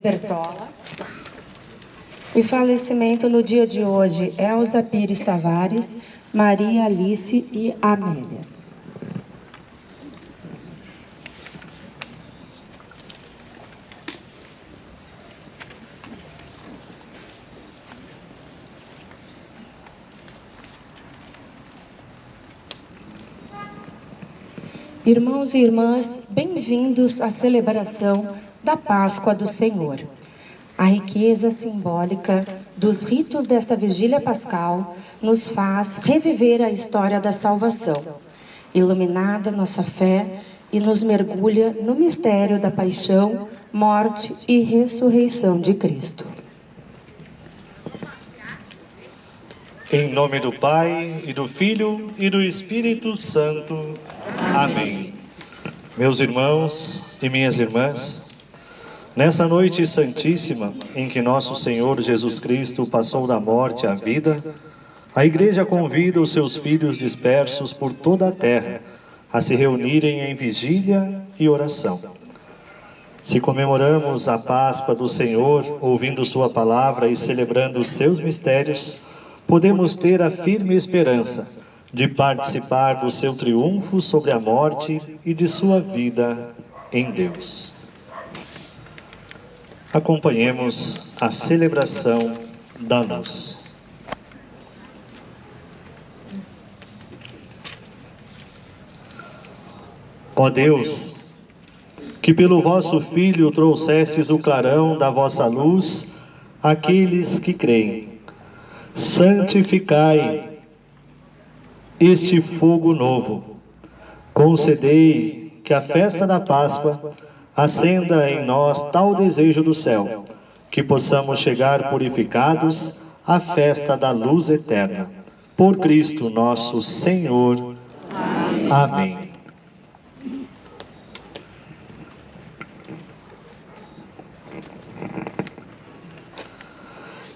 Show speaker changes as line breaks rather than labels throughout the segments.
Bertola. E falecimento no dia de hoje, Elza Pires Tavares, Maria Alice e Amélia. Irmãos e irmãs, bem-vindos à celebração da Páscoa do Senhor. A riqueza simbólica dos ritos desta vigília pascal nos faz reviver a história da salvação, iluminada nossa fé e nos mergulha no mistério da paixão, morte e ressurreição de Cristo.
Em nome do Pai, e do Filho, e do Espírito Santo. Amém. Meus irmãos e minhas irmãs, nesta noite santíssima, em que nosso Senhor Jesus Cristo passou da morte à vida, a Igreja convida os seus filhos dispersos por toda a terra a se reunirem em vigília e oração. Se comemoramos a Páscoa do Senhor, ouvindo sua palavra e celebrando os seus mistérios, podemos ter a firme esperança de participar do seu triunfo sobre a morte e de sua vida em Deus. Acompanhemos a celebração da luz. Ó Deus, que pelo vosso Filho trouxestes o clarão da vossa luz àqueles que creem, santificai este fogo novo. Concedei que a festa da Páscoa acenda em nós tal desejo do céu, que possamos chegar purificados à festa da luz eterna. Por Cristo nosso Senhor. Amém.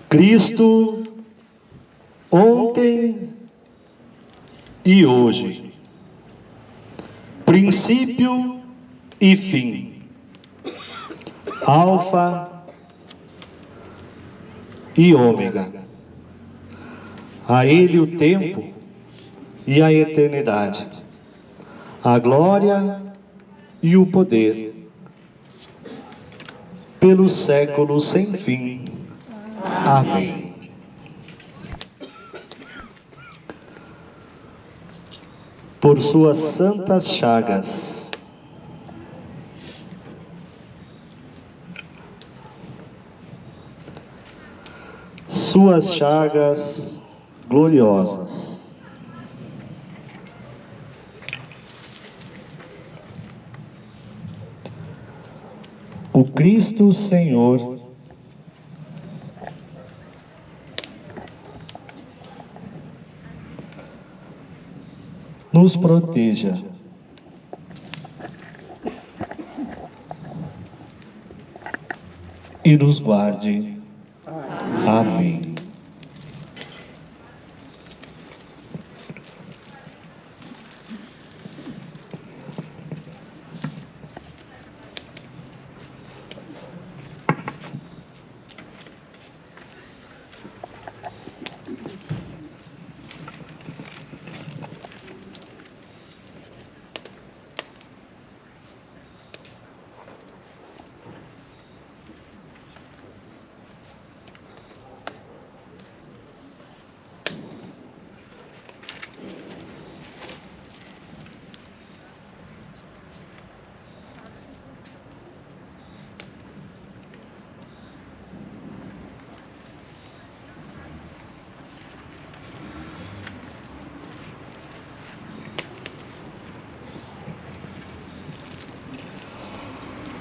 Cristo, ontem e hoje, princípio e fim, alfa e ômega. A Ele o tempo e a eternidade, a glória e o poder, pelos séculos sem fim. Amém. Por suas santas chagas, suas chagas gloriosas, o Cristo Senhor nos proteja. E nos guarde. Amém.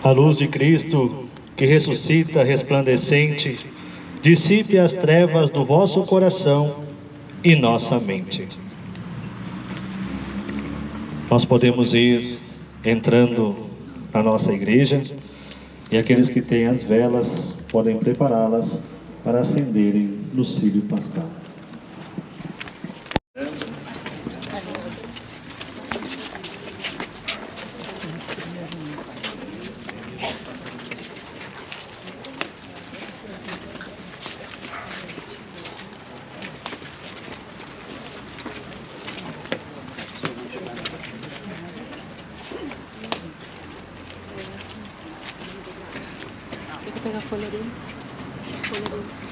A luz de Cristo, que ressuscita resplandecente, dissipe as trevas do vosso coração e nossa mente. Nós podemos ir entrando na nossa igreja e aqueles que têm as velas podem prepará-las para acenderem no círio pascal.
Era colorinho. Colorinho.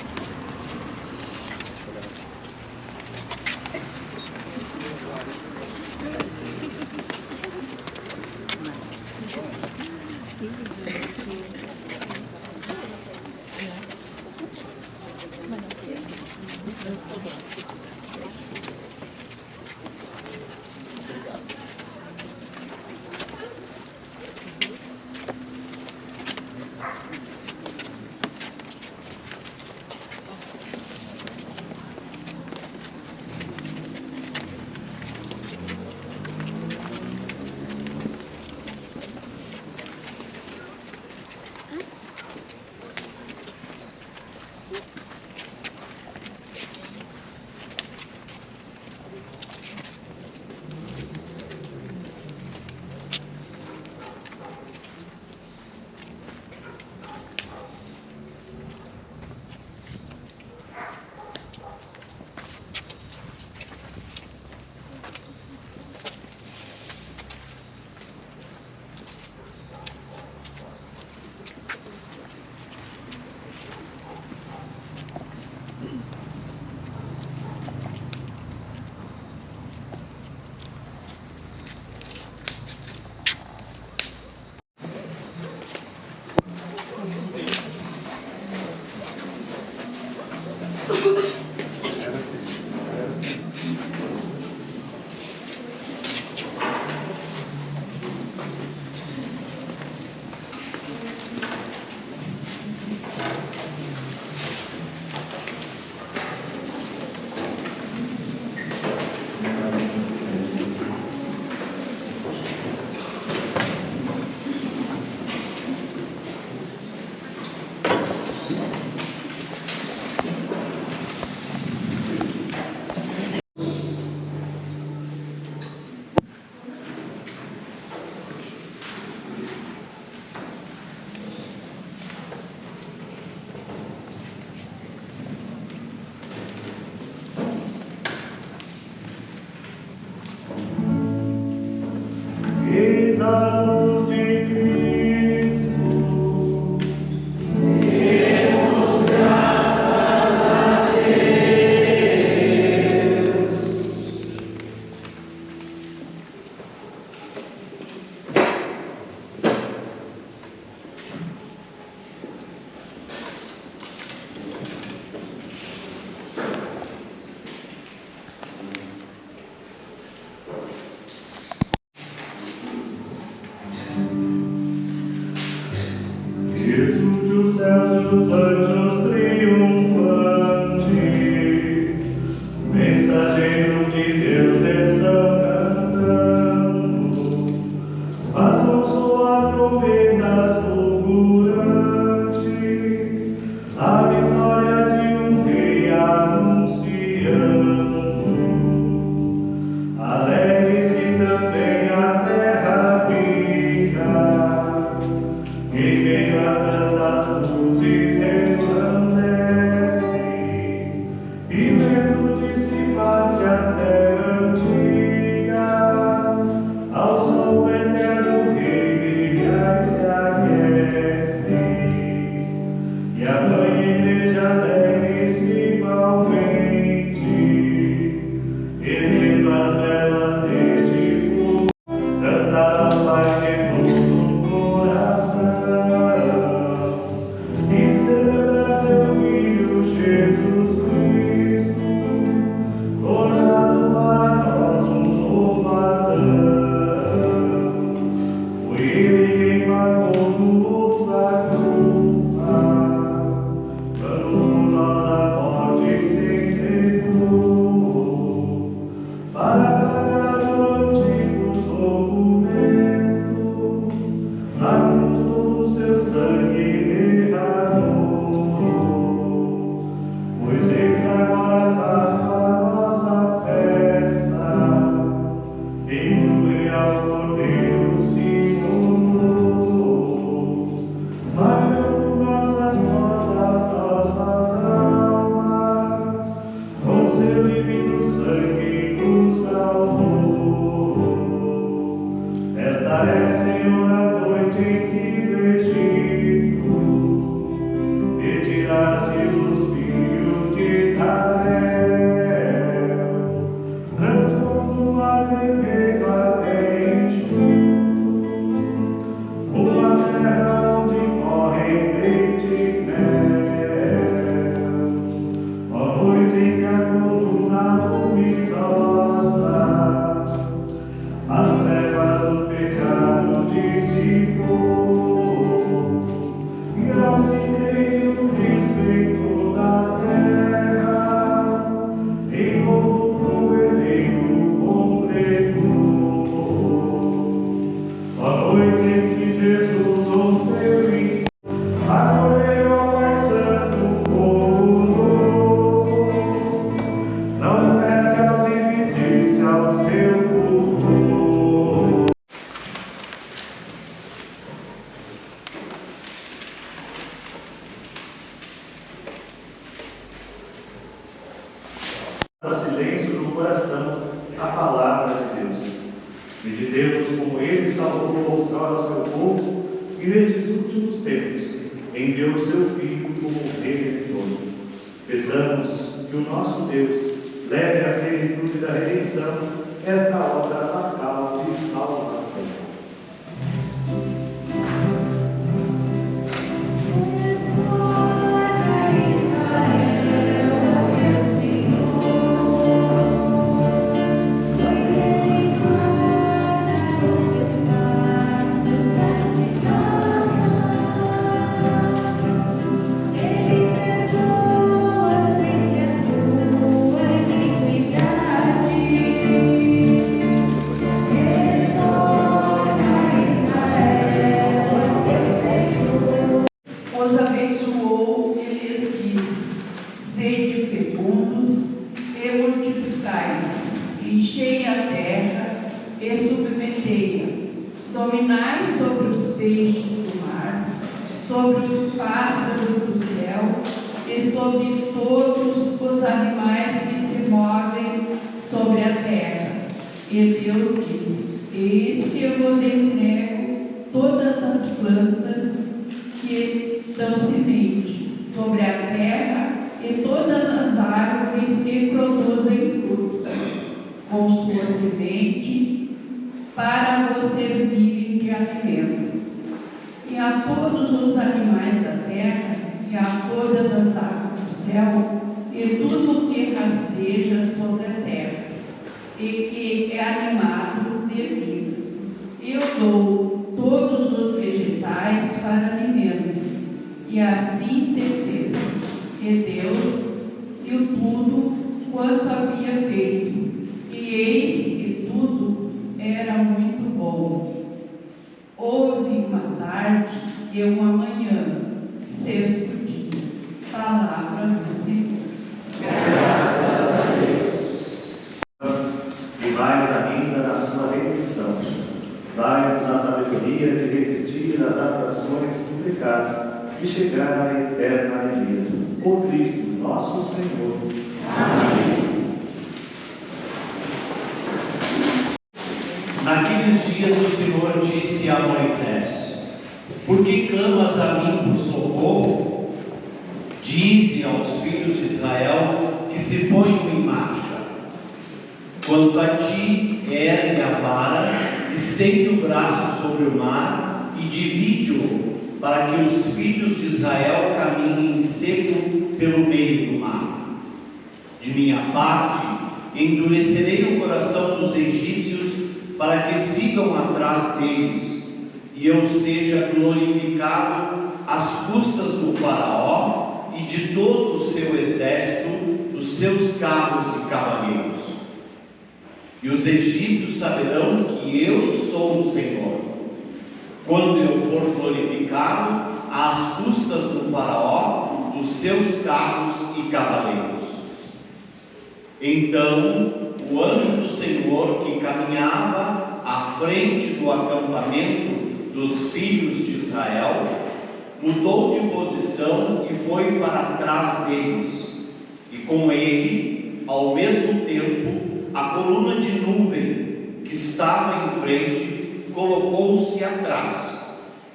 Em meio a tantas luzes resplandece
O silêncio do coração, a palavra de Deus. Meditemos como Ele salvou outrora o seu povo e nestes últimos tempos enviou o seu Filho como Redentor. Peçamos que o nosso Deus leve à plenitude da redenção esta obra pascal de salvação.
Os abençoou e lhes disse: sede fecundos e multiplicai-vos, enchei a terra e submetei-a, dominai sobre os peixes do mar, sobre os pássaros do céu e sobre todos os animais que se movem sobre a terra. E Deus disse: eis que eu vos entrego todas as plantas que dão semente sobre a terra e todas as árvores que produzem frutos, com sua semente, para vos servirem de alimento. E a todos os animais da terra, e a todas as aves do céu, e tudo o que rasteja sobre a terra, e que é animado de vida. Eu dou todos os vegetais para alimento. E assim se fez. E Deus viu tudo quanto havia feito, e eis que tudo era muito bom. Houve uma tarde e uma manhã, sexto dia. Palavra do Senhor.
Graças a Deus. E mais ainda na sua redenção. Dai-nos a sabedoria de resistir às atrações do pecado e chegar à eterna alegria. Por Cristo nosso Senhor. Amém.
Naqueles dias o Senhor disse a Moisés: por que clamas a mim por socorro? Dize aos filhos de Israel que se ponham em marcha. Quanto a ti, ergue a vara, estende o braço sobre o mar e divide-o, para que os filhos de Israel caminhem em seco pelo meio do mar. De minha parte, endurecerei o coração dos egípcios, para que sigam atrás deles, e eu seja glorificado às custas do faraó e de todo o seu exército, dos seus carros e cavaleiros. E os egípcios saberão que eu sou o Senhor, quando eu for glorificado às custas do faraó, dos seus carros e cavaleiros. Então o anjo do Senhor, que caminhava à frente do acampamento dos filhos de Israel, mudou de posição e foi para trás deles, e com ele, ao mesmo tempo, a coluna de nuvem que estava em frente colocou-se atrás,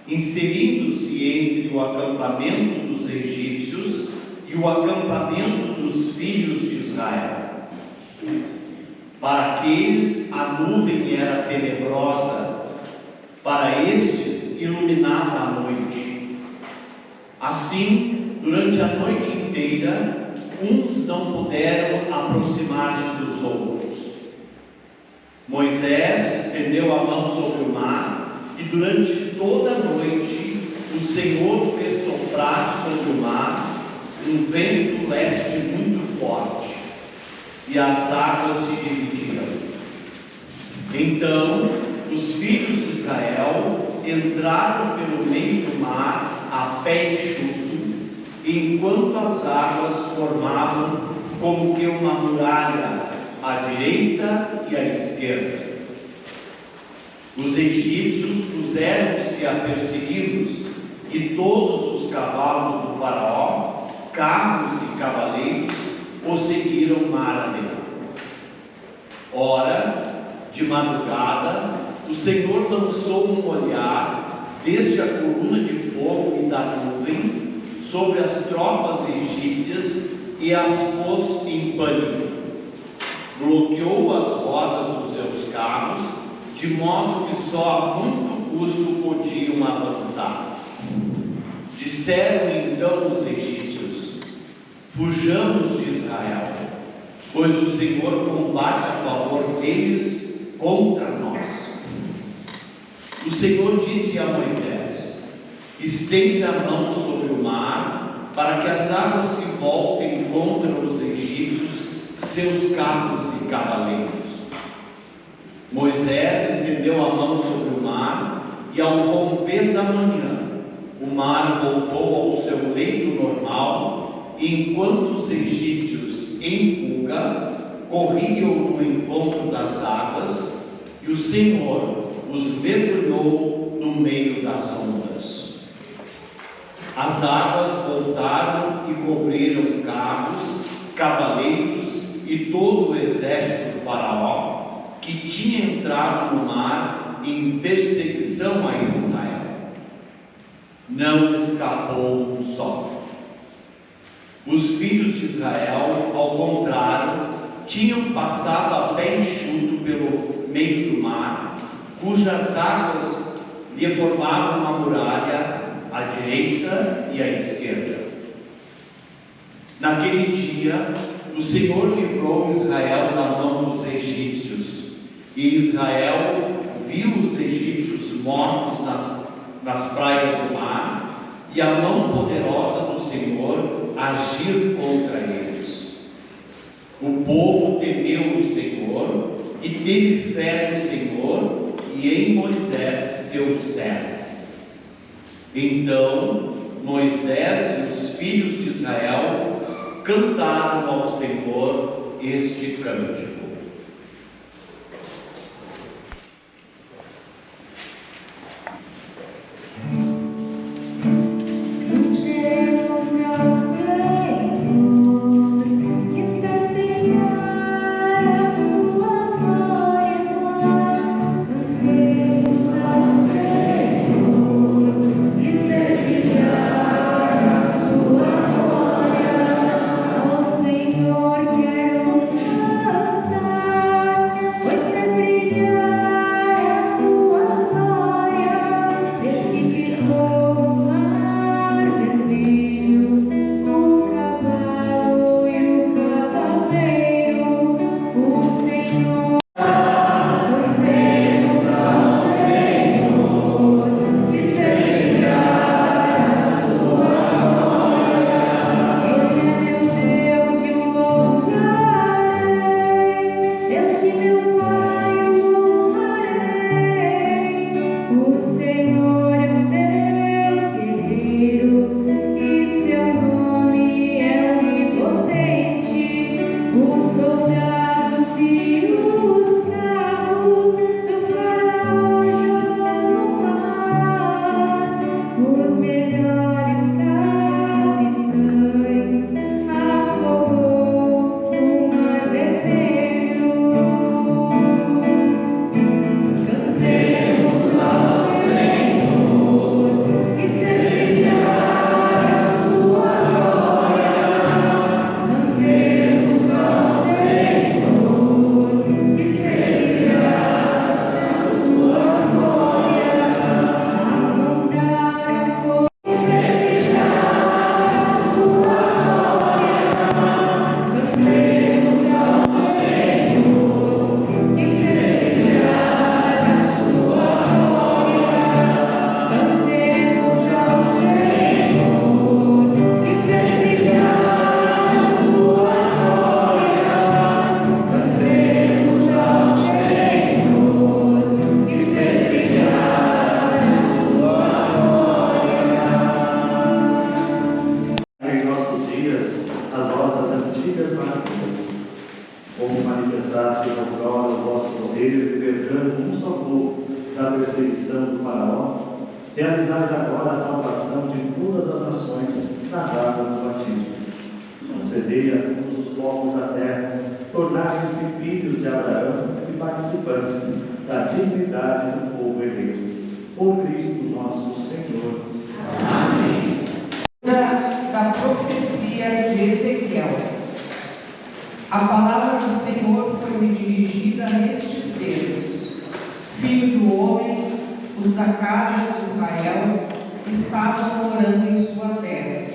inserindo-se entre o acampamento dos egípcios e o acampamento dos filhos de Israel. Para aqueles aqueles a nuvem era tenebrosa, para estes iluminava a noite. Assim, durante a noite inteira, uns não puderam aproximar-se dos outros. Moisés estendeu a mão sobre o mar, e durante toda a noite o Senhor fez soprar sobre o mar um vento leste muito forte, e as águas se dividiram. Então os filhos de Israel entraram pelo meio do mar a pé enxuto, enquanto as águas formavam como que uma muralha à direita e à esquerda. Os egípcios puseram-se a persegui-los, e todos os cavalos do faraó, carros e cavaleiros, o seguiram mar adentro. Ora, de madrugada, o Senhor lançou um olhar desde a coluna de fogo e da nuvem sobre as tropas egípcias e as pôs em pânico. Bloqueou as rodas dos seus carros, de modo que só a muito custo podiam avançar. Disseram então os egípcios: fujamos de Israel, pois o Senhor combate a favor deles contra nós. O Senhor disse a Moisés: estende a mão sobre o mar, para que as águas se voltem contra os egípcios, seus carros e cavaleiros. Moisés estendeu a mão sobre o mar, e ao romper da manhã, o mar voltou ao seu leito normal, enquanto os egípcios, em fuga, corriam no encontro das águas, e o Senhor os mergulhou no meio das ondas. As águas voltaram e cobriram carros, cavaleiros e todo o exército do faraó, que tinha entrado no mar em perseguição a Israel. Não escapou um só. Os filhos de Israel, ao contrário, tinham passado a pé enxuto pelo meio do mar, cujas águas lhe formavam uma muralha à direita e à esquerda. Naquele dia, o Senhor livrou Israel da mão dos egípcios, e Israel viu os egípcios mortos nas praias do mar, e a mão poderosa do Senhor agir contra eles. O povo temeu o Senhor e teve fé no Senhor e em Moisés, seu servo. Então Moisés e os filhos de Israel cantaram ao Senhor este cântico.
Senhor, quero cantar.
só povo da perseguição do faraó, realizais agora a salvação de todas as nações na data do batismo. Concedei a todos os povos da terra tornarem-se filhos de Abraão e participantes da dignidade do povo eleito. Por Cristo nosso Senhor.
Amém. Da profecia de Ezequiel. A palavra do Senhor foi-me dirigida nestes termos: Filho do homem, os da casa de Israel estavam morando em sua terra.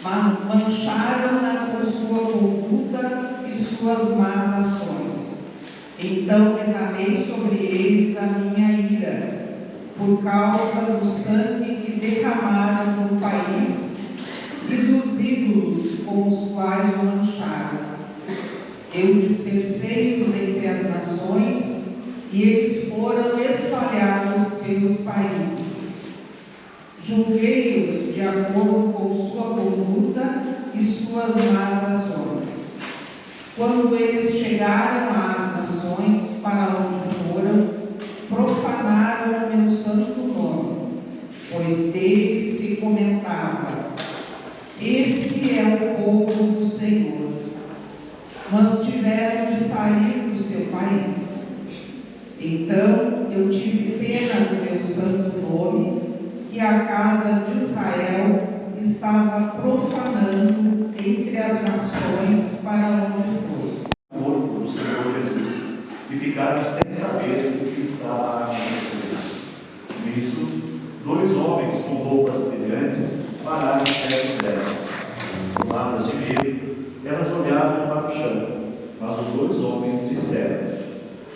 Mancharam-na com sua conduta e suas más ações. Então derramei sobre eles a minha ira, por causa do sangue que derramaram no país e dos ídolos com os quais o mancharam. Eu dispersei-os entre as nações e eles foram espalhados pelos países. Julguei-os de acordo com sua conduta e suas más ações. Quando eles chegaram às nações para onde foram, profanaram o meu santo nome, pois deles se comentava: esse é o povo do Senhor. Mas tiveram de sair do seu país. Então eu tive pena do meu santo nome, que a casa de Israel estava profanando entre as nações para onde foi.
Corpo do Senhor Jesus, e ficaram sem saber o que estava acontecendo. Nisso, 2 homens com roupas brilhantes pararam perto delas. Tomadas de medo, elas olhavam para o chão, mas os 2 homens disseram: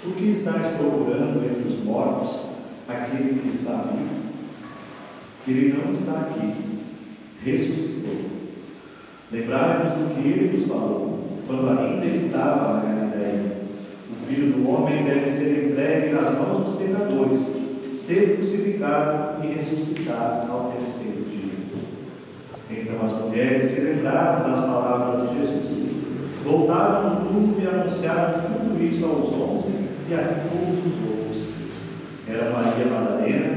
por que estás procurando entre os mortos aquele que está vivo? Ele não está aqui, ressuscitou. Lembraram-nos do que ele nos falou, quando ainda estava na Galileia: o Filho do Homem deve ser entregue nas mãos dos pecadores, ser crucificado e ressuscitar ao 3º dia. Então as mulheres se lembraram das palavras de Jesus, voltaram no túmulo e anunciaram tudo isso aos 11 e a todos os outros. Era Maria Madalena,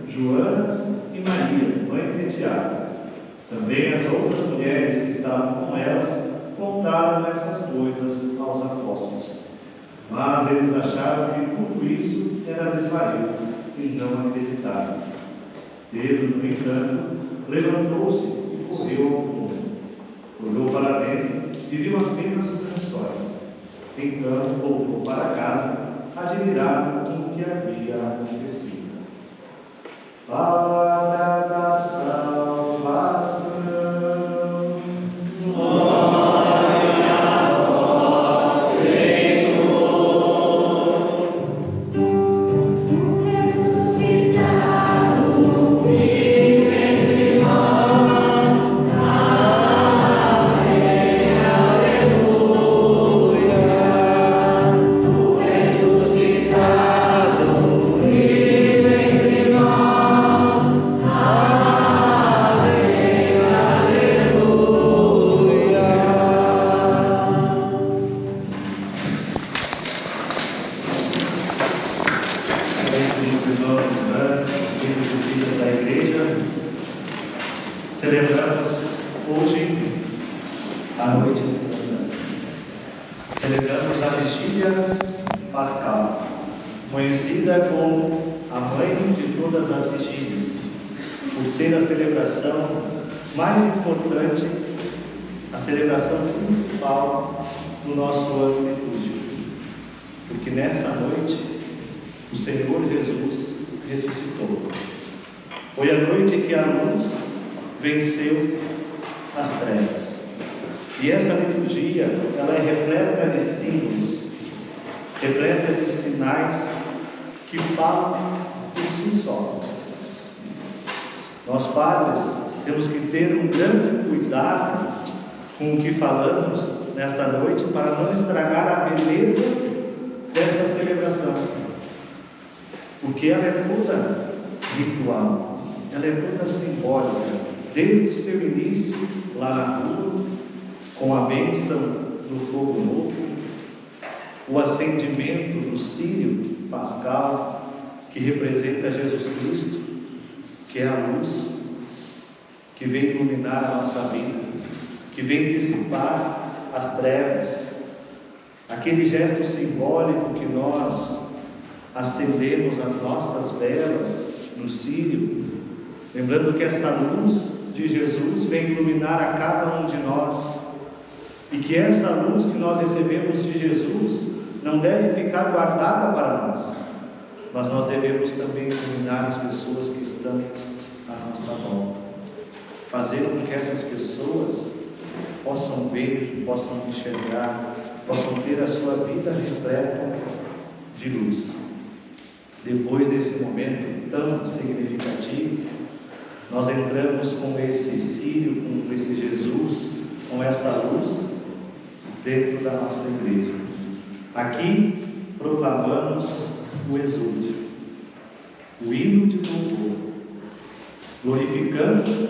Joana e Maria, mãe de Tiago. Também as outras mulheres que estavam com elas contaram essas coisas aos apóstolos. Mas eles acharam que tudo isso era desvario e não acreditaram. Pedro, no entanto, levantou-se e correu ao túmulo. Olhou para dentro e viu apenas os lençóis. Então voltou para casa, admirado com o que havia acontecido. Palavra da salvação. Glória a vós, Senhor. Ressuscitado, vive entre nós. Aleluia. Tu ressuscitado, vive entre nós. Da igreja, celebramos hoje a noite santa. Celebramos a vigília pascal, conhecida como a mãe de todas as vigílias, por ser a celebração mais importante, a celebração principal do nosso ano litúrgico, porque nessa noite o Senhor Jesus ressuscitou. Foi a noite que a luz venceu as trevas. E essa liturgia, ela é repleta de símbolos, repleta de sinais que falam por si só. Nós, padres, temos que ter um grande cuidado com o que falamos nesta noite para não estragar a beleza desta celebração, porque ela é toda ritual. Ela é toda simbólica, desde o seu início, lá na rua, com a bênção do fogo novo, o acendimento do círio pascal que representa Jesus Cristo, que é a luz, que vem iluminar a nossa vida, que vem dissipar as trevas. Aquele gesto simbólico que nós acendemos as nossas velas no círio, lembrando que essa luz de Jesus vem iluminar a cada um de nós, e que essa luz que nós recebemos de Jesus não deve ficar guardada para nós, mas nós devemos também iluminar as pessoas que estão à nossa volta, fazer com que essas pessoas possam ver, possam enxergar, possam ter a sua vida repleta de luz. Depois desse momento tão significativo, nós entramos com esse círio, com esse Jesus, com essa luz dentro da nossa igreja. Aqui proclamamos o exúldio, o hino de louvor, glorificando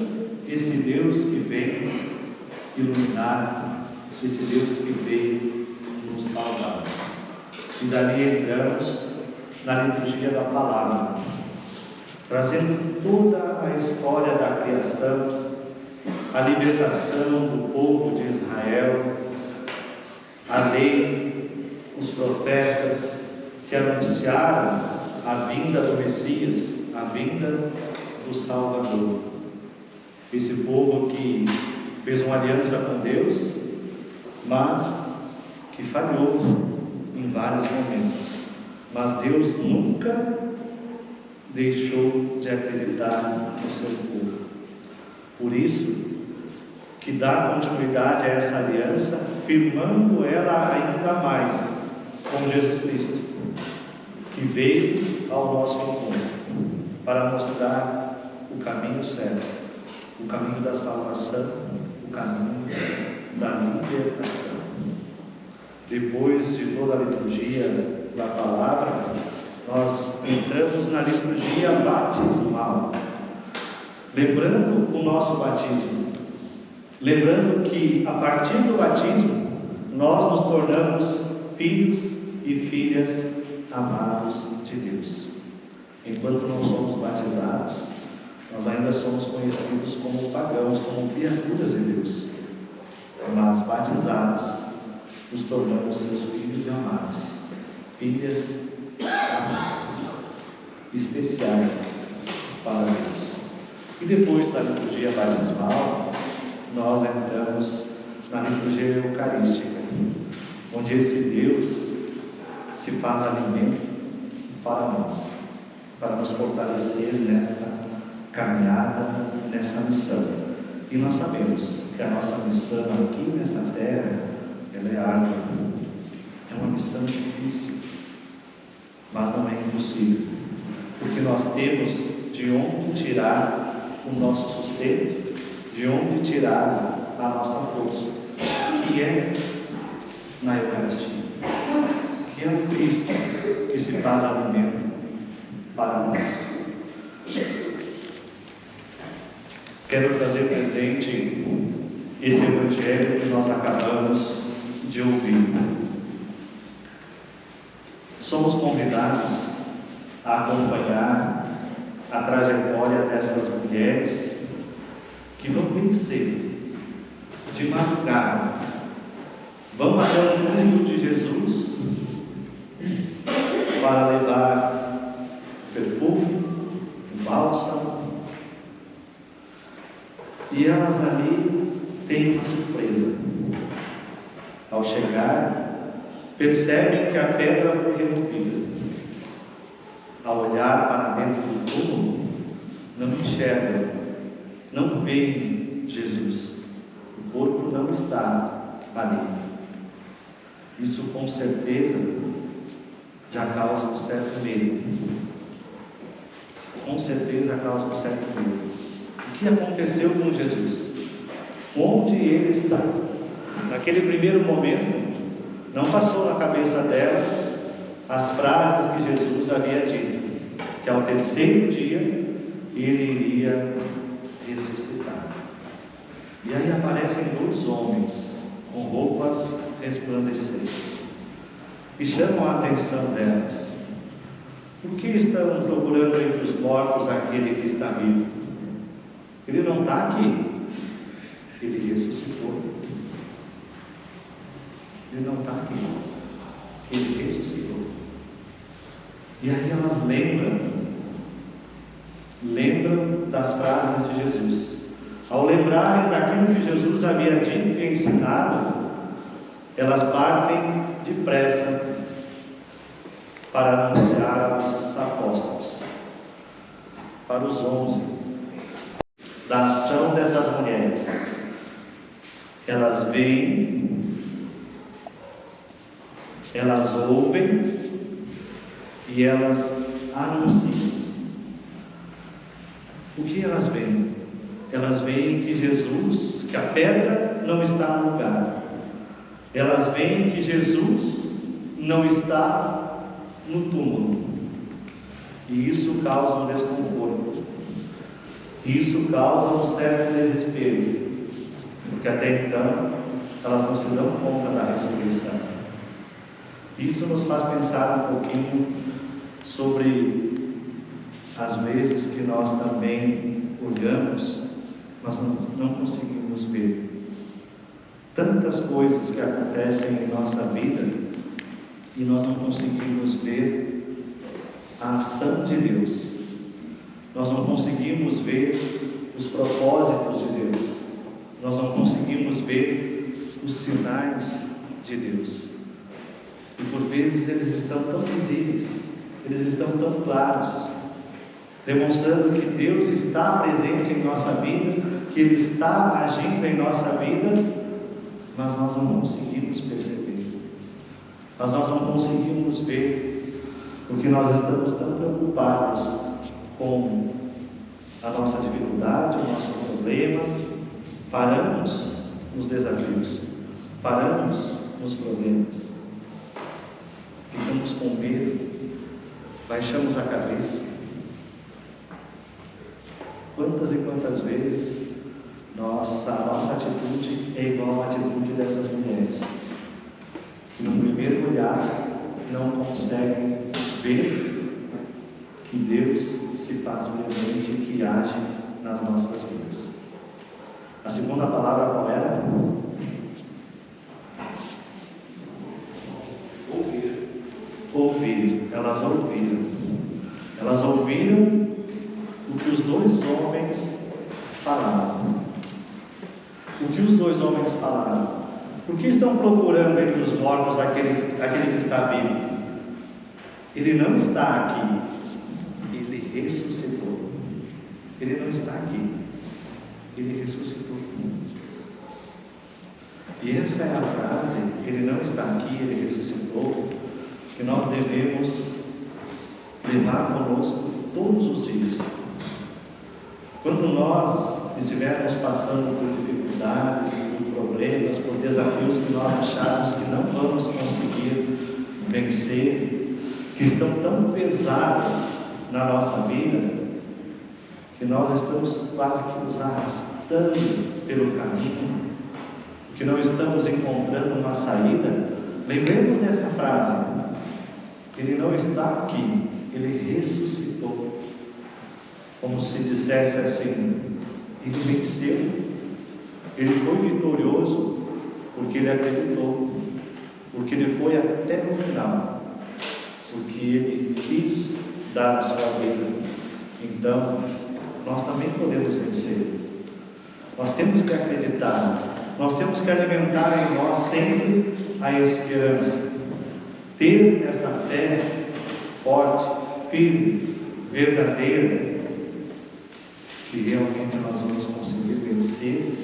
esse Deus que vem iluminar, esse Deus que veio nos salvar. E dali entramos na liturgia da palavra, trazendo toda a história da criação, a libertação do povo de Israel, a lei, os profetas que anunciaram a vinda do Messias, a vinda do Salvador. Esse povo que fez uma aliança com Deus, mas que falhou em vários momentos. Mas Deus nunca deixou de acreditar no seu povo. Por isso que dá continuidade a essa aliança, firmando ela ainda mais com Jesus Cristo, que veio ao nosso encontro para mostrar o caminho certo, o caminho da salvação, o caminho da libertação. Depois de toda a liturgia da palavra, nós entramos na liturgia batismal, lembrando o nosso batismo, lembrando que a partir do batismo nós nos tornamos filhos e filhas amados de Deus. Enquanto não somos batizados, nós ainda somos conhecidos como pagãos, como criaturas de Deus. Mas batizados, nos tornamos seus filhos amados, filhas amadas, especiais para Deus. E depois da liturgia batismal, nós entramos na liturgia eucarística, onde esse Deus se faz alimento para nós, para nos fortalecer nesta caminhada, nessa missão. E nós sabemos que a nossa missão aqui nessa terra, ela é árdua, é uma missão difícil, mas não é impossível, porque nós temos de onde tirar o nosso sustento, de onde tirar a nossa força, que é na Eucaristia, que é o Cristo que se faz alimento para nós. Quero trazer presente esse Evangelho que nós acabamos de ouvir. Somos convidados a acompanhar a trajetória dessas mulheres que vão bem cedo, de madrugada, vão até o túmulo de Jesus para levar perfume, bálsamo, e elas ali têm uma surpresa. Ao chegar, percebem que a pedra foi removida. Ao olhar para dentro do túmulo, não enxergam, não veem Jesus. O corpo não está ali. Isso com certeza já causa um certo medo. Com certeza causa um certo medo. O que aconteceu com Jesus? Onde ele está? Naquele primeiro momento, não passou na cabeça delas as frases que Jesus havia dito, que ao terceiro dia ele iria ressuscitar. E aí aparecem dois homens com roupas resplandecentes e chamam a atenção delas. Por que estão procurando entre os mortos aquele que está vivo? Ele não está aqui. Ele ressuscitou. Ele não está aqui. Ele ressuscitou. E aí elas lembram das frases de Jesus. Ao lembrarem daquilo que Jesus havia dito e ensinado, elas partem depressa para anunciar aos apóstolos, para os 11, da ação dessas mulheres. Elas veem, elas ouvem e elas anunciam. O que elas veem? Elas veem que Jesus, que a pedra não está no lugar. Elas veem que Jesus não está no túmulo. E isso causa um desconforto. Isso causa um certo desespero. Porque até então elas não se dão conta da ressurreição. Isso nos faz pensar um pouquinho sobre as vezes que nós também olhamos, nós não conseguimos ver tantas coisas que acontecem em nossa vida e nós não conseguimos ver a ação de Deus. Nós não conseguimos ver os propósitos de Deus. Nós não conseguimos ver os sinais de Deus. E por vezes eles estão tão visíveis, eles estão tão claros, demonstrando que Deus está presente em nossa vida, que Ele está agindo em nossa vida, mas nós não conseguimos perceber, mas nós não conseguimos ver, porque nós estamos tão preocupados com a nossa dificuldade, o nosso problema. Paramos nos desafios, paramos nos problemas, ficamos com medo, baixamos a cabeça. Quantas e quantas vezes a nossa atitude é igual à atitude dessas mulheres, que no primeiro olhar não conseguem ver que Deus se faz presente e que age nas nossas vidas. A segunda palavra qual era? Ouvir. Elas ouviram. Elas ouviram o que os dois homens falaram. O que os dois homens falaram? Por que estão procurando entre os mortos aquele que está vivo? Ele não está aqui. Ele ressuscitou. Ele não está aqui. Ele ressuscitou. E essa é a frase, ele não está aqui, ele ressuscitou, que nós devemos levar conosco todos os dias. Quando nós estivermos passando por dificuldades, por problemas, por desafios que nós acharmos que não vamos conseguir vencer, que estão tão pesados na nossa vida, que nós estamos quase que nos arrastando pelo caminho, que não estamos encontrando uma saída, lembremos dessa frase: ele não está aqui, ele ressuscitou. Como se dissesse assim: ele venceu, ele foi vitorioso, porque ele acreditou, porque ele foi até o final, porque ele quis dar a sua vida. Então, nós também podemos vencer. Nós temos que acreditar, nós temos que alimentar em nós sempre a esperança, ter essa fé forte, firme, verdadeira, que realmente nós vamos conseguir vencer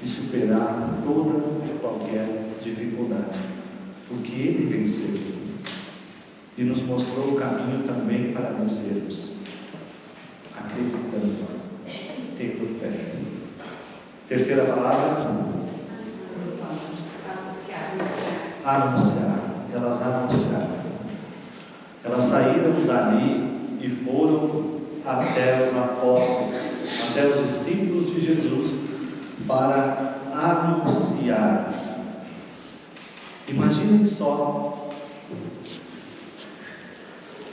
e superar toda e qualquer dificuldade, porque Ele venceu e nos mostrou o caminho também para vencermos, acreditando, tendo fé. Terceira palavra: anunciar. Elas anunciaram. Elas saíram dali e foram até os apóstolos, até os discípulos de Jesus, para anunciar. Imaginem só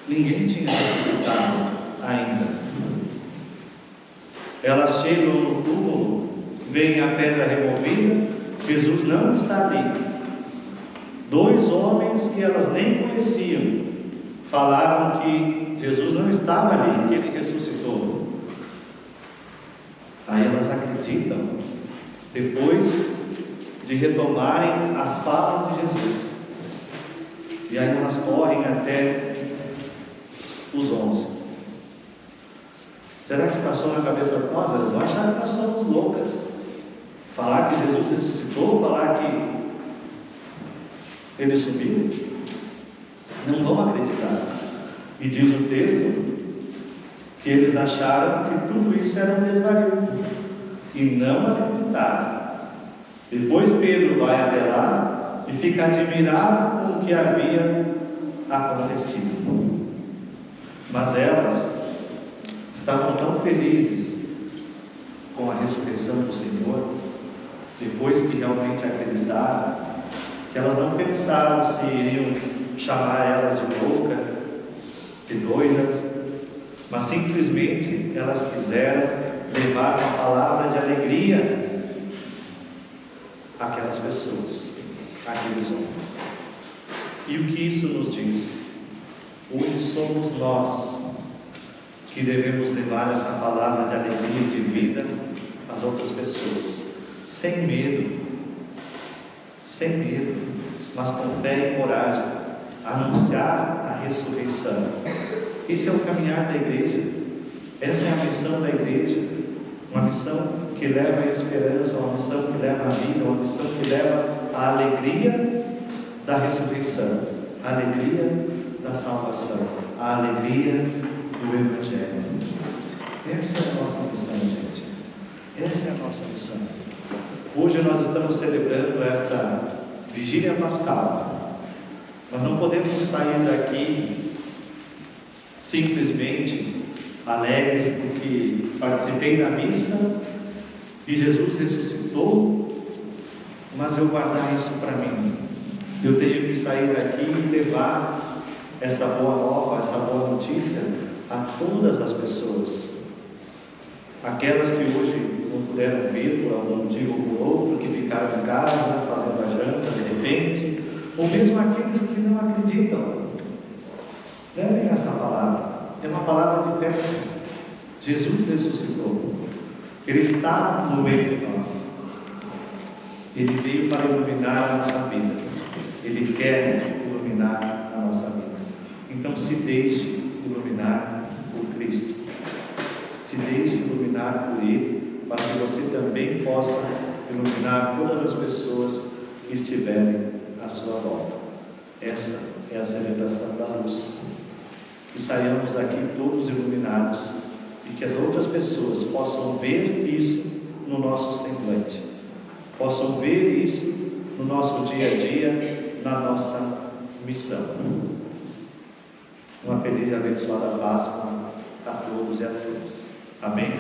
Ninguém tinha ressuscitado ainda. Elas chegam no túmulo, veem a pedra removida, Jesus não está ali. 2 homens que elas nem conheciam falaram que Jesus não estava ali, que ele ressuscitou. Aí elas acreditam, depois de retomarem as falas de Jesus. E aí elas correm até os 11. Será que passou na cabeça de nós? Elas vão achar que nós somos loucas. Falar que Jesus ressuscitou, falar que ele subiu. Não vão acreditar. E diz o texto que eles acharam que tudo isso era um desvario e não acreditaram. Depois Pedro vai até lá e fica admirado com o que havia acontecido. Mas elas estavam tão felizes com a ressurreição do Senhor, depois que realmente acreditaram, que elas não pensaram se iriam chamar elas de louca, de doidas, mas simplesmente elas quiseram levar uma palavra de alegria àquelas pessoas, àqueles homens. E o que isso nos diz? Hoje somos nós que devemos levar essa palavra de alegria e de vida às outras pessoas, sem medo, mas com fé e coragem, anunciar a ressurreição. Esse é o caminhar da igreja, essa é a missão da igreja, uma missão que leva a esperança, uma missão que leva a vida, uma missão que leva a alegria da ressurreição, a alegria da salvação, a alegria do Evangelho. Essa é a nossa missão, gente. Essa é a nossa missão. Hoje nós estamos celebrando esta vigília pascal. Nós não podemos sair daqui simplesmente alegres porque participei da missa e Jesus ressuscitou, mas eu guardar isso para mim. Eu tenho que sair daqui e levar essa boa nova, essa boa notícia a todas as pessoas. Aquelas que hoje não puderam vir por algum motivo ou por outro, que ficaram em casa fazendo a janta de repente, ou mesmo aqueles que não acreditam. Levem essa palavra. É uma palavra de fé. Jesus ressuscitou. Ele está no meio de nós. Ele veio para iluminar a nossa vida. Ele quer iluminar a nossa vida. Então se deixe iluminar por Cristo. Se deixe iluminar por Ele, para que você também possa iluminar todas as pessoas que estiverem à sua volta. Essa é a celebração da luz. Que saiamos daqui todos iluminados e que as outras pessoas possam ver isso no nosso semblante, possam ver isso no nosso dia a dia, na nossa missão. Uma feliz e abençoada Páscoa a todos e a todas. Amém?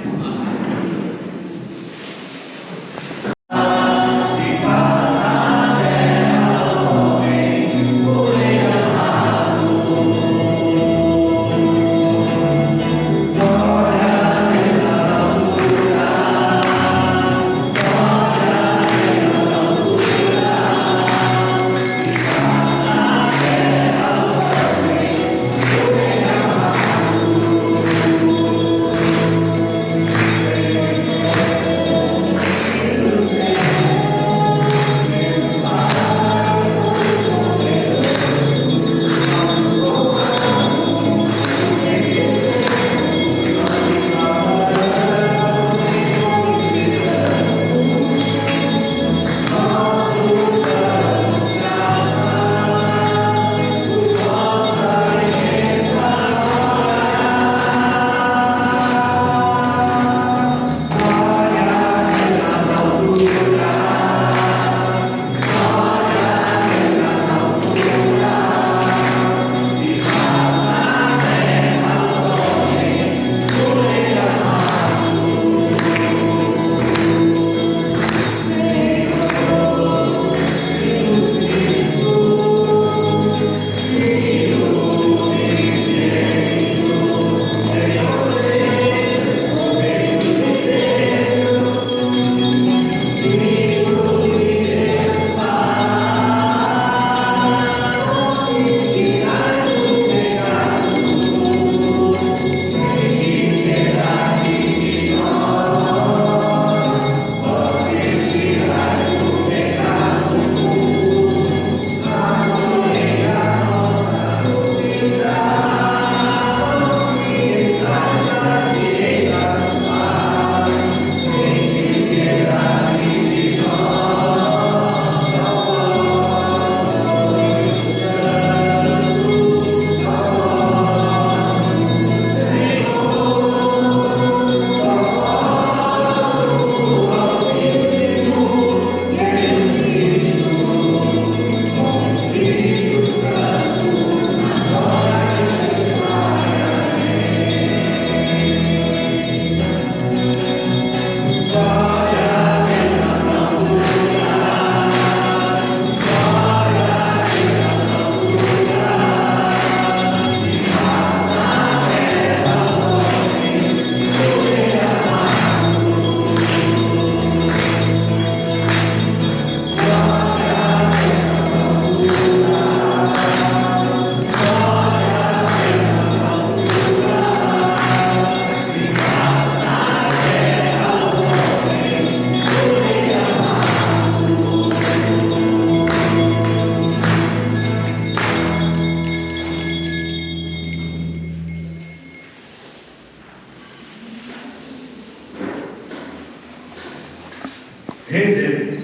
Rezemos.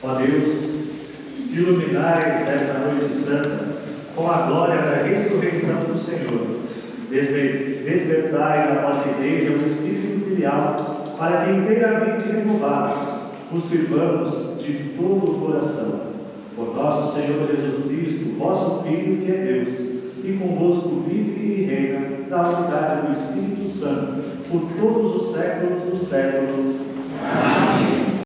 Ó Deus, iluminais esta noite santa com a glória da ressurreição do Senhor. Despertai na nossa igreja o espírito filial, para que inteiramente renovados os sirvamos de todo o coração. Por nosso Senhor Jesus Cristo, vosso Filho, que é Deus, e convosco vive e reina da unidade do Espírito Santo, por todos os séculos dos séculos. Amém.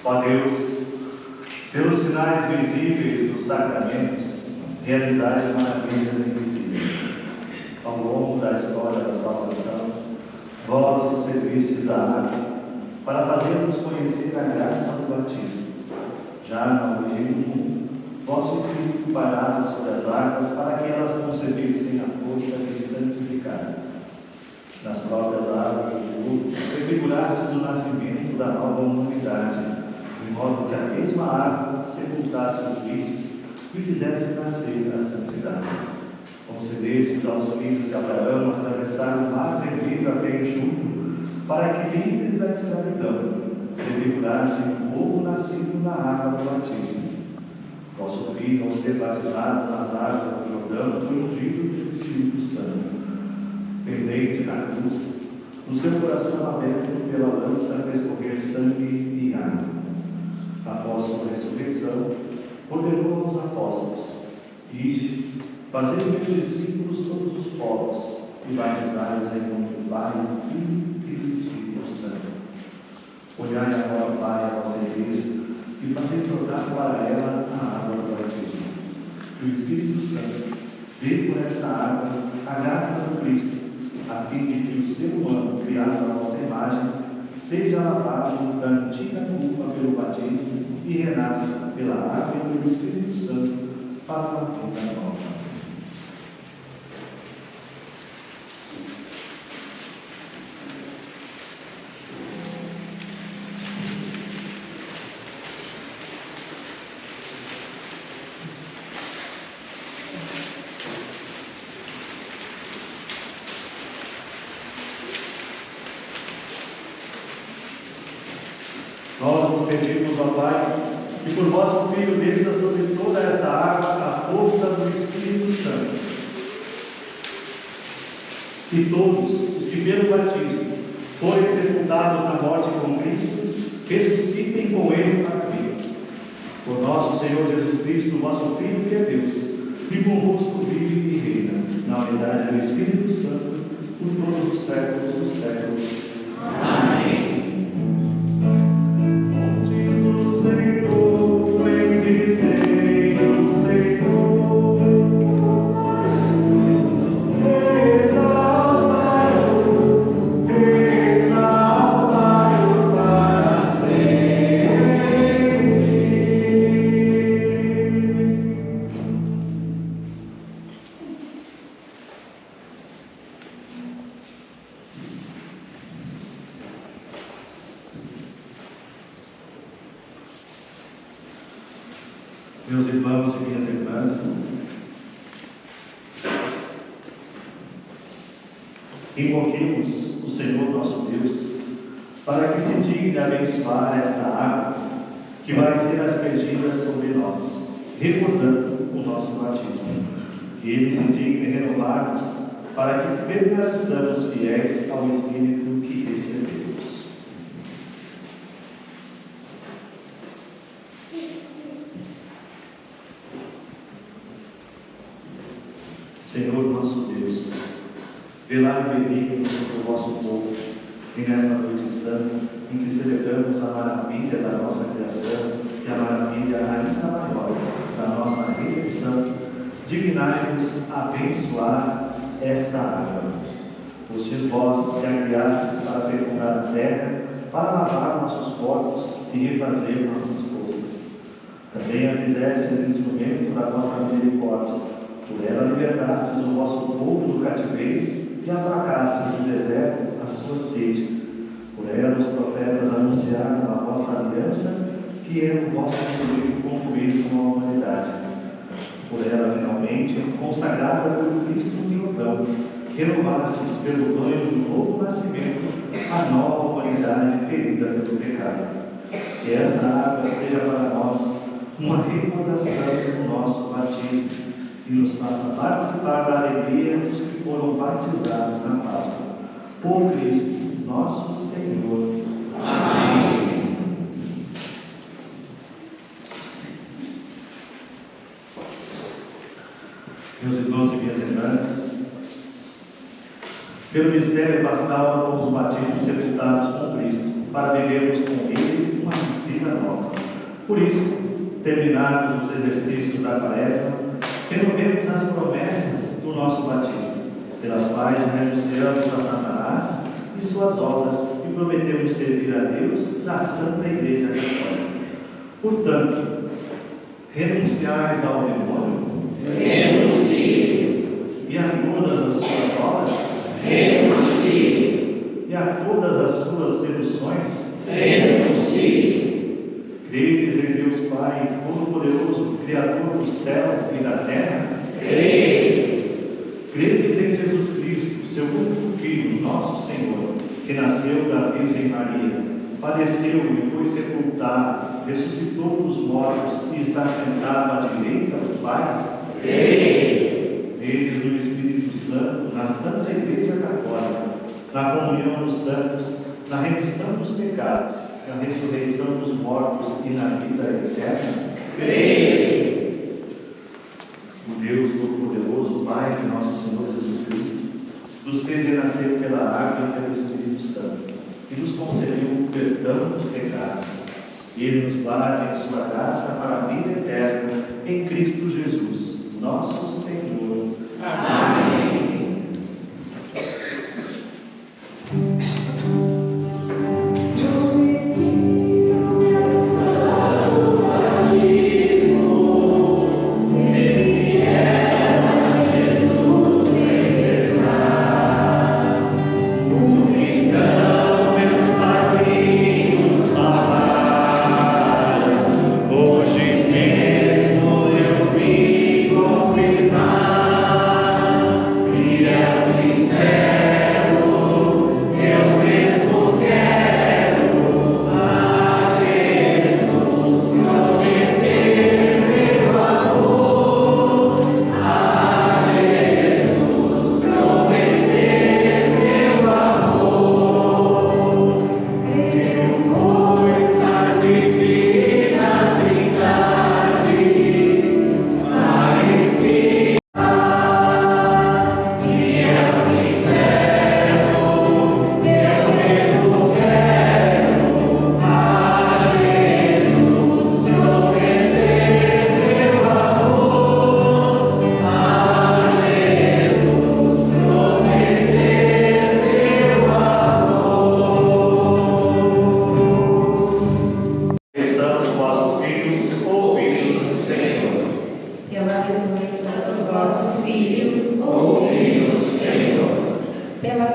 Ó Deus, pelos sinais visíveis dos sacramentos, realizais maravilhas invisíveis. Ao longo da história da salvação, vós vos servistes da água para fazermos conhecer a graça do batismo. Já na origem do mundo, vosso Espírito pairava sobre as águas para que elas concebessem a força de santificar. Nas próprias águas do mundo, prefigurastes o nascimento da nova humanidade, de modo que a mesma água sepultasse os vícios e fizesse nascer a santidade. Concedestes aos filhos de Abraão atravessar o mar vermelho até enxuto, para que, livres da escravidão, prefigurassem o povo nascido na água do batismo. Vosso Filho, ao ser batizado nas águas do Jordão, foi ungido pelo Espírito Santo. Pendente na cruz, no seu coração aberto pela lança fez correr sangue e água. Após sua ressurreição, ordenou aos apóstolos: ide, fazei meus discípulos todos os povos e batizai-os em nome do Pai, do Filho e do Espírito Santo. Olhai agora, Pai, a vossa igreja e fazei brotar para ela a água do batismo. Que o Espírito Santo dê por esta água a graça do Cristo, a fim de que o ser humano, criado à vossa imagem, seja lavado da antiga culpa pelo batismo e renasça pela água e pelo Espírito Santo para uma vida nova.
pedimos, ó Pai, que por vosso Filho desça sobre toda esta água a força do Espírito Santo. Que todos os que pelo batismo forem sepultados na morte com Cristo, ressuscitem com Ele para a vida. Por nosso Senhor Jesus Cristo, vosso Filho, que é Deus, e convosco vive e reina, na unidade do Espírito Santo, por todos os séculos dos séculos. Amém. Onde o Senhor bendizei o Senhor, exaltai-o para sempre. Meus irmãos e minhas irmãs, invoquemos o Senhor nosso Deus para que se digne abençoar esta água que vai ser aspergida sobre nós, recordando o nosso batismo. Que Ele se digne renovar-nos para que permaneçamos fiéis ao Espírito que recebemos. Senhor nosso Deus, velai benigno sobre o vosso povo, e nessa noite santa, em que celebramos a maravilha da nossa criação e a maravilha ainda maior da nossa redenção, dignai-vos abençoar esta água. Fostes vós que a criastes para fecundar a terra, para lavar nossos corpos e refazer nossas forças. Também a fizestes instrumento da vossa misericórdia. Por ela libertastes o vosso povo do cativeiro e aplacastes no deserto a sua sede. Por ela os profetas anunciaram a vossa aliança, que era o vosso desejo concluído com a humanidade. Por ela, finalmente, consagrada pelo Cristo no Jordão, renovastes pelo banho do novo nascimento a nova humanidade ferida pelo pecado. Que esta água seja para nós uma recordação do nosso batismo, e nos faça participar da alegria dos que foram batizados na Páscoa. Por Cristo, nosso Senhor. Amém. Meus irmãos e minhas irmãs, pelo mistério pascal fomos batismos sepultados com Cristo, para vivermos com Ele uma vida nova. Por isso, terminados os exercícios da Quaresma, renovemos as promessas do nosso batismo, pelas quais renunciamos a Satanás e suas obras e prometemos servir a Deus na Santa Igreja Católica. Portanto, renunciais ao demônio? Renuncie. E a todas as suas obras? Renuncie. E a todas as suas seduções? Renuncie. Credes em Deus Pai Todo-Poderoso, Criador do céu e da terra? Creio. Credes em Jesus Cristo, seu único Filho, nosso Senhor, que nasceu da Virgem Maria, padeceu e foi sepultado, ressuscitou dos mortos e está sentado à direita do Pai? Creio. Credes no Espírito Santo, na Santa Igreja Católica, na comunhão dos santos, na remissão dos pecados, na ressurreição dos mortos e na vida eterna? Creio. O Deus Todo-Poderoso, Pai de nosso Senhor Jesus Cristo, nos fez renascer pela água e pelo Espírito Santo, e nos concedeu o perdão dos pecados. E Ele nos guarde em sua graça para a vida eterna, em Cristo Jesus, nosso Senhor. Amém.
Hoje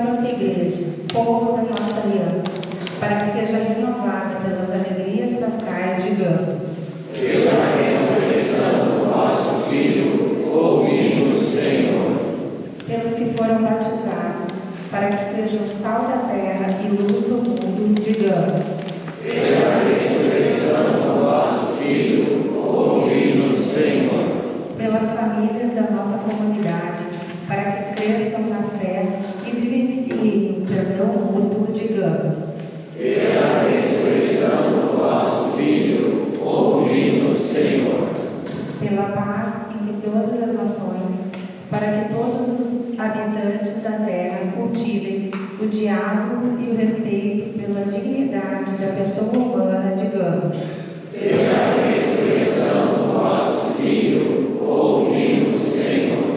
Santa Igreja, povo da nossa aliança, para que seja renovada pelas alegrias pascais, digamos.
Pela ressurreição do nosso Filho, ouvimos, Senhor.
Pelos que foram batizados, para que sejam o sal da terra e luz do mundo, digamos.
Pela ressurreição do nosso Filho, ouvimos, Senhor.
Pelas famílias da nossa comunidade, para que cresçam na fé e vivenciem o perdão mútuo, digamos.
Pela ressurreição do nosso Filho, ouvimos, Senhor.
Pela paz em que todas as nações, para que todos os habitantes da terra cultivem o diálogo e o respeito pela dignidade da pessoa humana, digamos.
Pela ressurreição do nosso Filho, ouvimos, Senhor.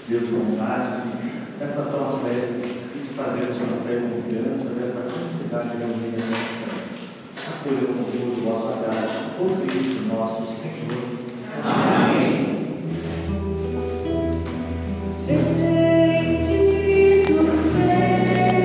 Deus de bondade, estas são as preces que fazemos com a fé e confiança desta comunidade reunida em oração. Acolha o convite do vosso agado, por Cristo nosso Senhor.
Amém.
Bendito sejas,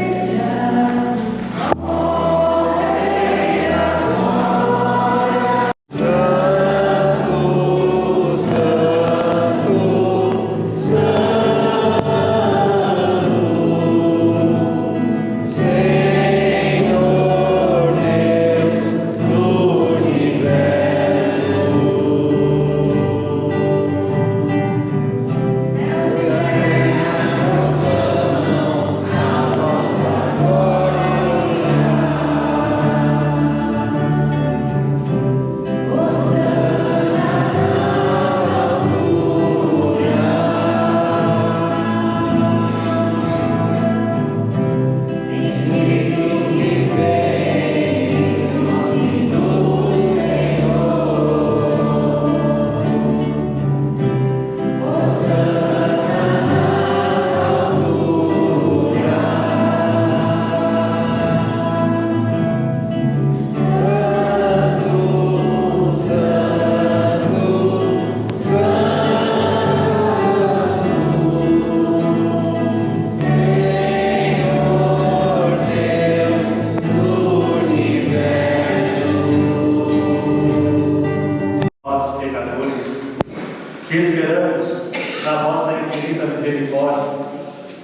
que esperamos na vossa infinita misericórdia,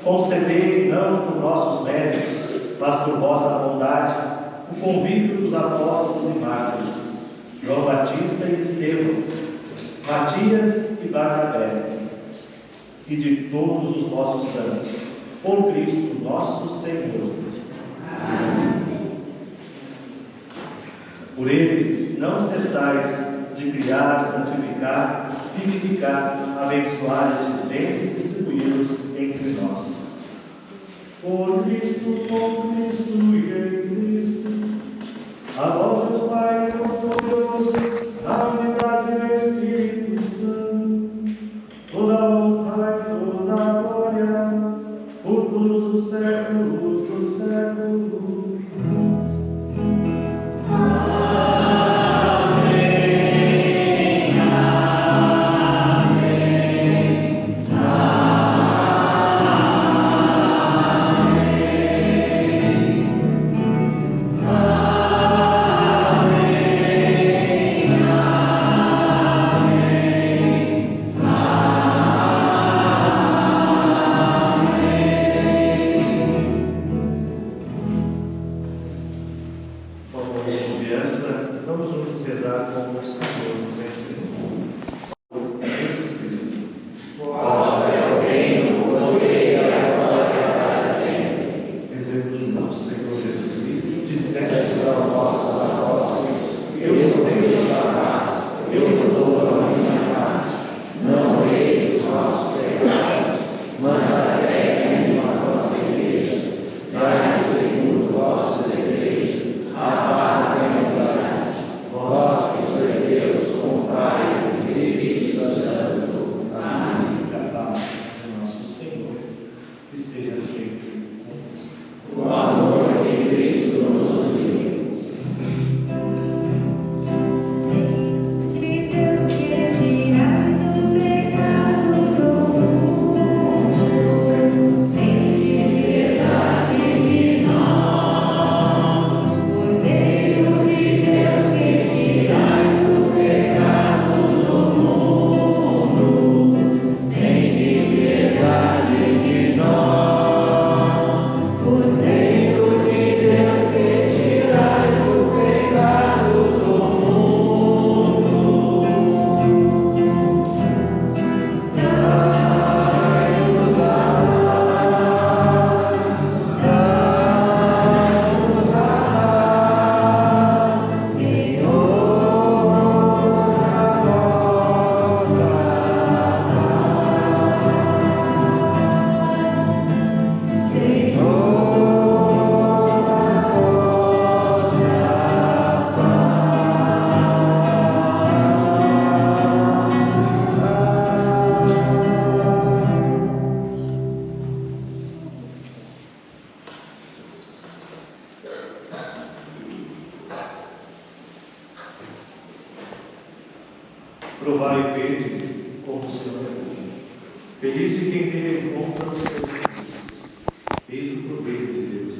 concedei não por nossos méritos, mas por vossa bondade, o convívio dos apóstolos e mártires, João Batista e Estevão, Matias e Barnabé, e de todos os vossos santos, por Cristo nosso Senhor. Amém. Por ele não cessais de criar, santificar, vivificar, abençoar estes bens e distribuí-los entre nós. Por Cristo, com Cristo e em Cristo, a vós, Pai Todo-Poderoso, a unidade do Espírito Santo, toda a honra e toda a glória, por todos os séculos dos séculos. Vamos juntos rezar como o Senhor nos ensinou. Jesus Cristo.
Vosso é o reino, o poder e a glória para sempre.
Rezemos juntos, Senhor Jesus Cristo,
Disseste aos vossos apóstolos: eu não tenho a paz, eu dou a minha paz. Não olhei os vossos pecados, mas a fé em a vossa igreja. Dai-nos segundo o vosso desejo, a paz e a unidade. Vós que sois Deus, com Pai
Provai e vede como o Senhor é bom. Feliz de quem nele encontra o seu Deus. Eis o proveito de Deus.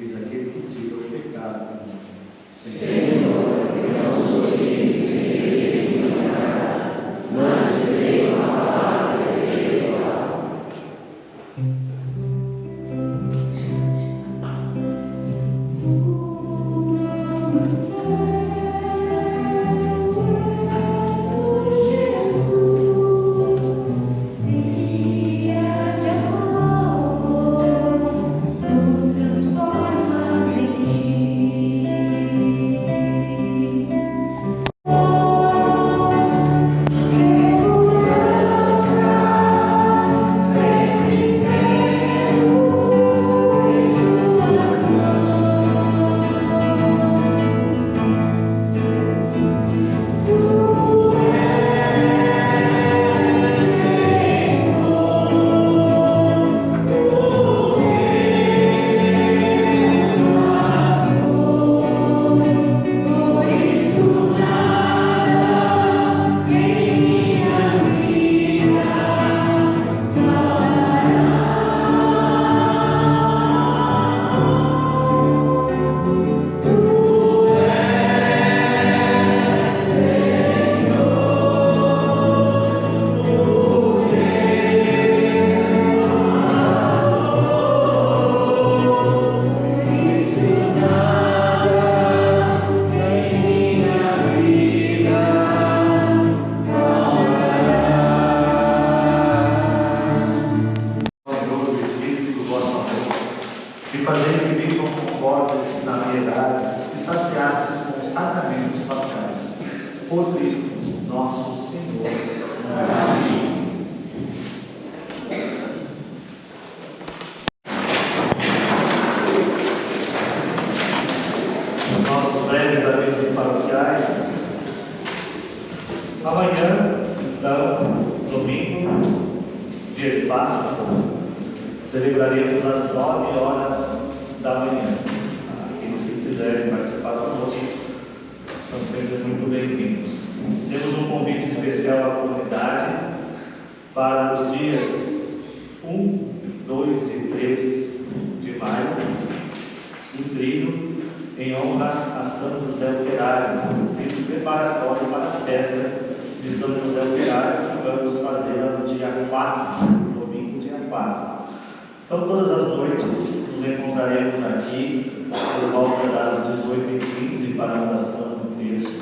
Eis aquele que tira o pecado do mundo.
Senhor, eu não sou digno de ignorar, mas dizei uma palavra e serei salvo.
E fazer que vivam concordes na piedade, os que saciastes com os sacramentos pascais. Por Cristo, nosso Senhor. Amém. Nossos breves avisos paroquiais. Amanhã, então, domingo, dia de Páscoa, celebraremos às 9 horas da manhã. Aqueles que quiserem participar conosco são sempre muito bem-vindos. Temos um convite especial à comunidade para os dias 1, 2 e 3 de maio, um trio em honra a São José Operário, trio preparatório para a festa de São José Operário, que vamos fazer no dia 4, domingo, dia 4. Então, todas as noites nos encontraremos aqui por volta das 18h15 para a oração do texto,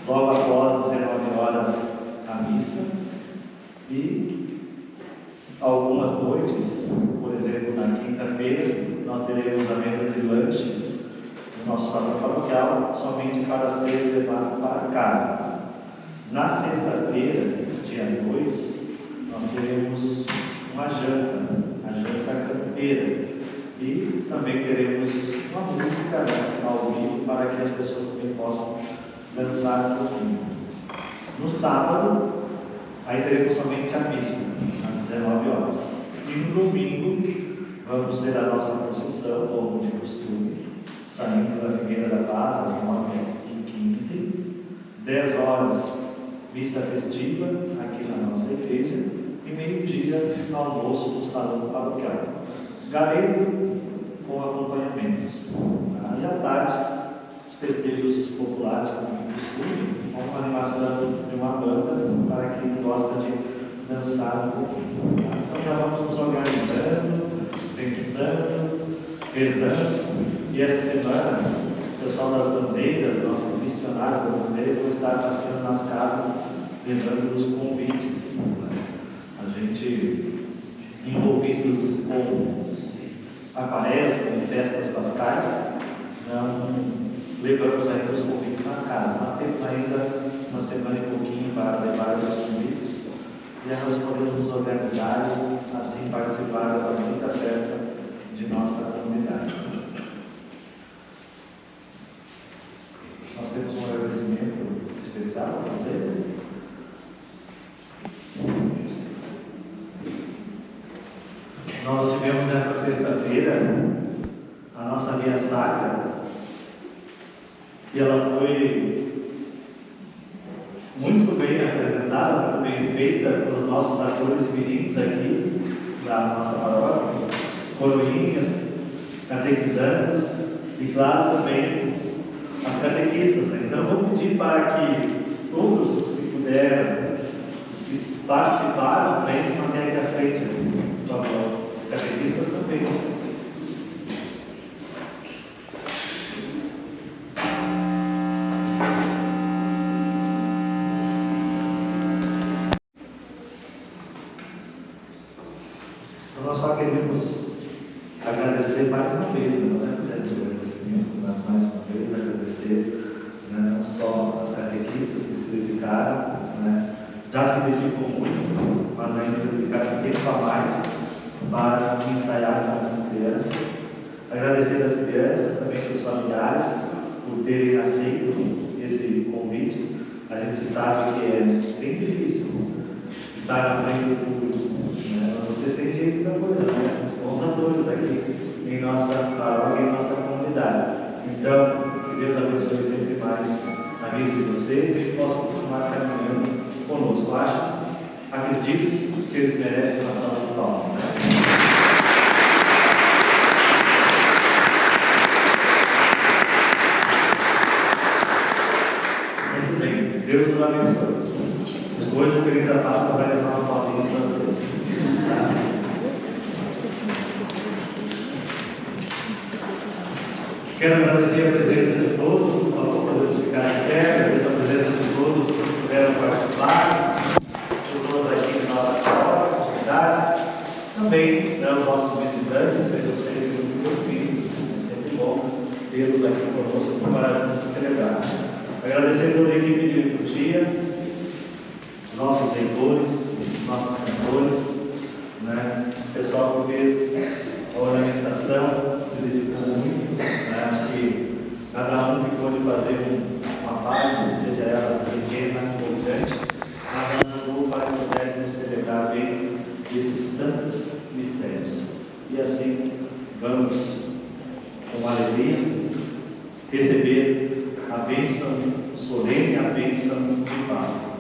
logo após 19 horas a missa, e algumas noites, por exemplo, na quinta-feira, nós teremos a venda de lanches no nosso salão paroquial, somente para ser levado para casa. Na sexta-feira, dia 2, nós teremos uma janta, a janta campeira, e também teremos uma música ao vivo para que as pessoas também possam dançar um pouquinho. No sábado, aí teremos somente a missa, às 19 horas. E no domingo, vamos ter a nossa procissão, como de costume, saindo da Figueira da Paz, às 9h15, 10 horas, missa festiva aqui na nossa igreja, e meio-dia no almoço no salão paroquial. Galeto com acompanhamentos. E à tarde, os festejos populares, como de costume, com uma animação de uma banda para quem gosta de dançar um pouquinho. Então já vamos nos organizando, pensando, rezando, e essa semana o pessoal das bandeiras, nossos missionários das bandeiras, vão estar passeando nas casas, levando os convites. A gente, envolvidos com a quaresma e festas pascais, não levamos ainda os convites nas casas, mas temos ainda uma semana e pouquinho para levar esses convites, e nós podemos nos organizar e assim participar dessa bonita festa de nossa comunidade. Nós temos um agradecimento especial a fazer. Nós tivemos nessa sexta-feira a nossa via sacra, e ela foi muito bem apresentada, muito bem feita pelos nossos atores mirins aqui da nossa paróquia, coroinhas, catequizandos e, claro, também as catequistas. Né? Então, vou pedir para que todos os que puderam, os que participaram, venham até aqui à frente, por favor. Os catequistas também. Nós só queremos agradecer mais uma vez, não é? Fazer um agradecimento, mas mais uma vez agradecer, né, não só as catequistas que se dedicaram, né, já se dedicam muito, mas ainda dedicaram tempo a mais para ensaiar com essas crianças. Agradecer às crianças, também seus familiares, por terem aceito esse convite. A gente sabe que é bem difícil estar na frente do público. Vocês têm jeito da coisa, né? Os bons atores aqui em nossa paróquia, em nossa comunidade. Então, que Deus abençoe sempre mais a vida de vocês e que possam continuar caminhando conosco. Acredito que eles merecem uma salva de palmas, né? Muito bem, Deus nos abençoe. Depois o período da Páscoa vai levar uma fotinha para vocês. Quero agradecer a presença de todos, por favor, podemos ficar de pé, agradeço a presença de todos que puderam participar, pessoas aqui de nossa comunidade, também os nossos visitantes, sejam sempre muito bem-vindos, é sempre bom tê-los aqui conosco para celebrar. Agradecer toda a equipe de liturgia, nossos leitores, nossos cantores, né? O pessoal que fez a ornamentação, se dedicou muito, né? Acho que cada um que pôde fazer uma parte, seja ela pequena, importante, mas ajudou para que pudéssemos celebrar bem esses santos mistérios. E assim vamos, com alegria, receber a bênção solene, a bênção de Páscoa.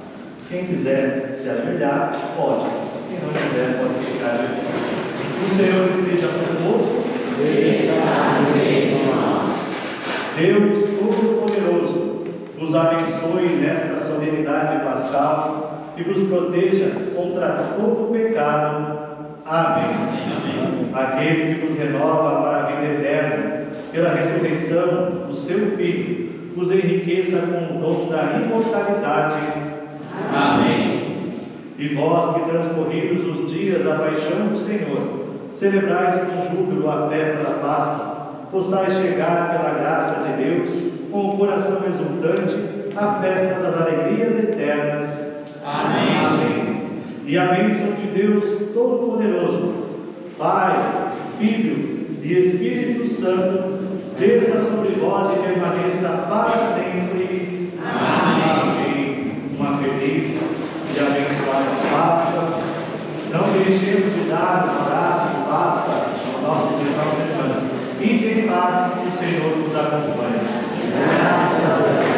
Quem quiser se ajoelhar, pode. Quem não quiser, pode ficar de pé. O Senhor esteja convosco. Deus Todo-Poderoso vos abençoe nesta solenidade pascal e vos proteja contra todo pecado. Amém. Amém. Aquele que vos renova para a vida eterna, pela ressurreição do seu Filho, vos enriqueça com o dom da imortalidade. Amém. E vós que transcorridos os dias da paixão do Senhor, celebrais com júbilo a festa da Páscoa, possais chegar pela graça de Deus, com o coração exultante, à festa das alegrias eternas. Amém. Amém. E a bênção de Deus Todo-Poderoso, Pai, Filho e Espírito Santo, desça sobre vós e permaneça para sempre. Amém. Uma feliz e abençoada Páscoa. Não deixemos de dar um abraço de Páscoa aos nossos irmãos e irmãs. Ide em paz, o Senhor nos acompanha. Graças a Deus.